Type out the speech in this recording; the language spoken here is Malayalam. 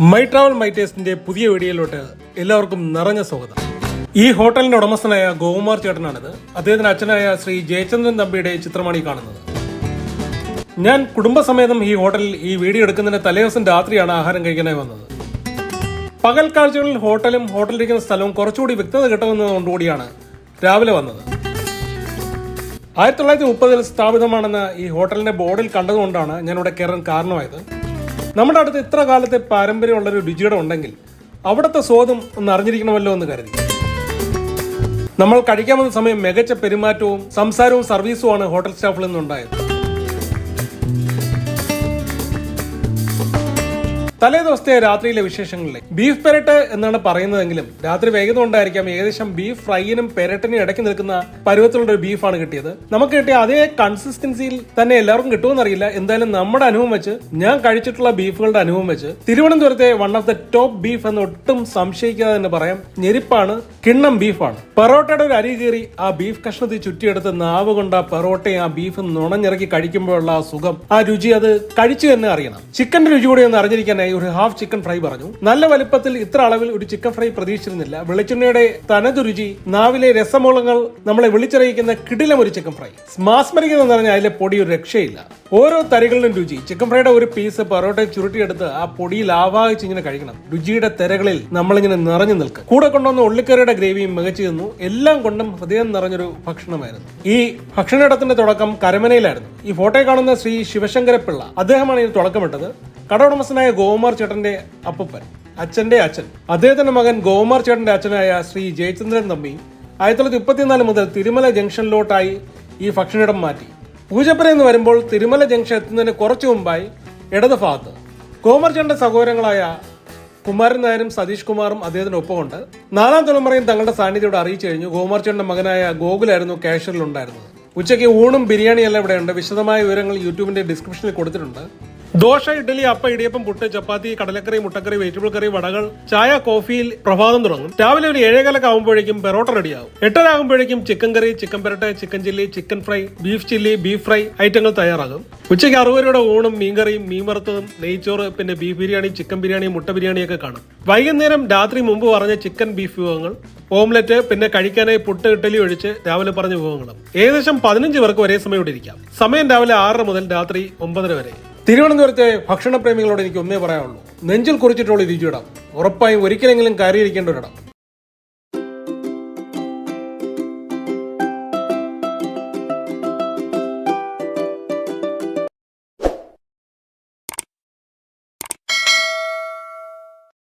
മൈ ട്രാവൽ മൈ ടേസ്റ്റിന്റെ പുതിയ വീഡിയോയിലോട്ട് എല്ലാവർക്കും നിറഞ്ഞ സ്വാഗതം. ഈ ഹോട്ടലിന്റെ ഉടമസ്ഥനായ ഗോകുമാർ ചേട്ടനാണിത്. അദ്ദേഹത്തിന്റെ അച്ഛനായ ശ്രീ ജയചന്ദ്രൻ തമ്പിയുടെ ചിത്രമാണ് ഈ കാണുന്നത്. ഞാൻ കുടുംബസമേതം ഈ ഹോട്ടലിൽ ഈ വീഡിയോ എടുക്കുന്നതിന്റെ തലേദിവസം രാത്രിയാണ് ആഹാരം കഴിക്കാനായി വന്നത്. പകൽ കാഴ്ചകളിൽ ഹോട്ടലും ഹോട്ടലിരിക്കുന്ന സ്ഥലവും കുറച്ചുകൂടി വ്യക്തത കിട്ടുന്നതുകൊണ്ടുകൂടിയാണ് രാവിലെ വന്നത്. 1930 സ്ഥാപിതമാണെന്ന് ഈ ഹോട്ടലിന്റെ ബോർഡിൽ കണ്ടതുകൊണ്ടാണ് ഞാൻ ഇവിടെ കയറാൻ കാരണമായത്. നമ്മുടെ അടുത്ത് ഇത്ര കാലത്തെ പാരമ്പര്യമുള്ളൊരു രുചിയുടെ ഉണ്ടെങ്കിൽ അവിടുത്തെ സ്വാദും ഒന്ന് അറിഞ്ഞിരിക്കണമല്ലോ എന്ന് കരുതി. നമ്മൾ കഴിക്കാമെന്ന സമയം മികച്ച പെരുമാറ്റവും സംസാരവും സർവീസുമാണ് ഹോട്ടൽ സ്റ്റാഫിൽ നിന്നുണ്ടായത്. തലേ ദിവസത്തെ രാത്രിയിലെ വിശേഷങ്ങളിലെ ബീഫ് പെരട്ട് എന്നാണ് പറയുന്നതെങ്കിലും രാത്രി വേഗത കൊണ്ടായിരിക്കാം ഏകദേശം ബീഫ് ഫ്രൈയിനും പെരട്ടിനും ഇടയ്ക്ക് നിൽക്കുന്ന പരുവത്തിലുള്ള ഒരു ബീഫാണ് കിട്ടിയത്. നമുക്ക് കിട്ടിയ അതേ കൺസിസ്റ്റൻസിയിൽ തന്നെ എല്ലാവർക്കും കിട്ടുമെന്നറിയില്ല. എന്തായാലും നമ്മുടെ അനുഭവം വെച്ച്, ഞാൻ കഴിച്ചിട്ടുള്ള ബീഫുകളുടെ അനുഭവം വെച്ച് തിരുവനന്തപുരത്തെ one of the top beef എന്ന് ഒട്ടും സംശയിക്കാതെ തന്നെ പറയാം. ഞെരിപ്പാണ്, കിണ്ണം ബീഫാണ്. പെറോട്ടയുടെ ഒരു അരി കീറി ആ ബീഫ് കഷ്ണത്തിൽ ചുറ്റിയെടുത്ത് നാവ് കൊണ്ട് ആ പെറോട്ടയും ആ ബീഫ് നുണഞ്ഞിറക്കി കഴിക്കുമ്പോഴുള്ള ആ സുഖം, ആ രുചി, അത് കഴിച്ചു തന്നെ അറിയണം. ചിക്കന്റെ രുചി കൂടി ഒന്ന് അറിഞ്ഞിരിക്കാനായി ഒരു ഹാഫ് ചിക്കൻ ഫ്രൈ പറഞ്ഞു. നല്ല വലുപ്പത്തിൽ ഇത്ര അളവിൽ ഒരു ചിക്കൻ ഫ്രൈ പ്രതീക്ഷിച്ചിരുന്നില്ല. വെളിച്ചെണ്ണയുടെ തനതു രുചി, നാവിലെ രസമൂലങ്ങൾ നമ്മളെ വിളിച്ചറിയിക്കുന്ന കിടിലം ഒരു ചിക്കൻ ഫ്രൈ. സ്മാസ്മരിക്കുന്ന എന്ന് പറഞ്ഞാൽ അതിലെ പൊടി ഒരു രക്ഷയില്ല. ഓരോ തരികളിലും രുചി. ചിക്കൻ ഫ്രൈയുടെ ഒരു പീസ് പൊറോട്ട ചുരുട്ടിയെടുത്ത് ആ പൊടിയിൽ ആവാഹിച്ച് ഇങ്ങനെ കഴിക്കണം. രുചിയുടെ തിരകളിൽ നമ്മളിങ്ങനെ നിറഞ്ഞു നിൽക്കും. കൂടെ കൊണ്ടുവന്ന ഉള്ളിക്കറിയുടെ ഗ്രേവിയും മികച്ചു നിന്നു. എല്ലാം കൊണ്ടും ഹൃദയം നിറഞ്ഞൊരു ഭക്ഷണമായിരുന്നു. ഈ ഭക്ഷണത്തിന്റെ തുടക്കം കരമനയിലായിരുന്നു. ഈ ഫോട്ടോയിൽ കാണുന്ന ശ്രീ ശിവശങ്കരപ്പിള്ള, അദ്ദേഹമാണ് ഇതിന് തുടക്കമിട്ടത്. കടയുടമസ്ഥനായ ഗോകുമാർ ചേട്ടന്റെ അപ്പൂപ്പൻ, അച്ഛന്റെ അച്ഛൻ, അദ്ദേഹത്തിന്റെ മകൻ ഗോകുമാർ ചേട്ടന്റെ അച്ഛനായ ശ്രീ ജയചന്ദ്രൻ തമ്പി 1934 മുതൽ തിരുമല ജംഗ്ഷനിലോട്ടായി ഈ ഭക്ഷണിടം മാറ്റി. പൂജപ്പുര എന്ന് വരുമ്പോൾ തിരുമല ജംഗ്ഷൻ എത്തുന്നതിന് കുറച്ചു മുമ്പായി ഇടത് ഭാഗത്ത് ഗോകുമാർ ചേട്ടന്റെ സഹോദരങ്ങളായ കുമാരൻ നായരും സതീഷ് കുമാറും അദ്ദേഹത്തിന് ഒപ്പമുണ്ട്. 4ാം തലമുറയും തങ്ങളുടെ സാന്നിധ്യം അറിയിച്ചു കഴിഞ്ഞു. ഗോകുമാർ ചേട്ടന്റെ മകനായ ഗോകുലായിരുന്നു കാഷ്യറിൽ ഉണ്ടായിരുന്നത്. ഉച്ചയ്ക്ക് ഊണും ബിരിയാണിയെല്ലാം ഇവിടെ ഉണ്ട്. വിശദമായ വിവരങ്ങൾ യൂട്യൂബിന്റെ ഡിസ്ക്രിപ്ഷനിൽ കൊടുത്തിട്ടുണ്ട്. ദോശ, ഇഡ്ഡലി, അപ്പ, ഇടിയപ്പം, പുട്ട്, ചപ്പാത്തി, കടലക്കറി, മുട്ടക്കറി, വെജിറ്റബിൾ കറി, വടകൾ, ചായ, കോഫിയിൽ പ്രഭാതം തുടങ്ങും. രാവിലെ ഒരു 7:15 ആകുമ്പോഴേക്കും പെറോട്ട റെഡിയാവും. 8:30 ആകുമ്പോഴേക്കും ചിക്കൻ കറി, ചിക്കൻ പെരട്ട്, chicken chilli, chicken fry, beef chilli, beef fry ഐറ്റങ്ങൾ തയ്യാറാകും. ഉച്ചയ്ക്ക് 60 രൂപയുടെ ഊണും മീൻകറിയും മീൻ വറുത്തതും നെയ്ച്ചോറ്, പിന്നെ ബീഫ് ബിരിയാണി, ചിക്കൻ ബിരിയാണി, മുട്ട ബിരിയാണിയൊക്കെ കാണും. വൈകുന്നേരം രാത്രി മുമ്പ് പറഞ്ഞ ചിക്കൻ ബീഫ് വിഭവങ്ങൾ, ഓംലെറ്റ്, പിന്നെ കഴിക്കാനായി പുട്ട്, ഇഡ്ഡലി ഒഴിച്ച് രാവിലെ പറഞ്ഞ വിഭവങ്ങളും. ഏകദേശം 15 പേർക്ക് ഒരേ സമയം ഇവിടെ ഇരിക്കാം. സമയം രാവിലെ 6 മുതൽ രാത്രി 9 വരെ. തിരുവനന്തപുരത്തെ ഭക്ഷണപ്രേമികളോട് എനിക്ക് ഒന്നേ പറയാനുള്ളൂ, നെഞ്ചിൽ കുറിച്ചിട്ടുള്ള രുചിയിടം. ഉറപ്പായും ഒരിക്കലെങ്കിലും കയറിയിരിക്കേണ്ട ഒരിടം.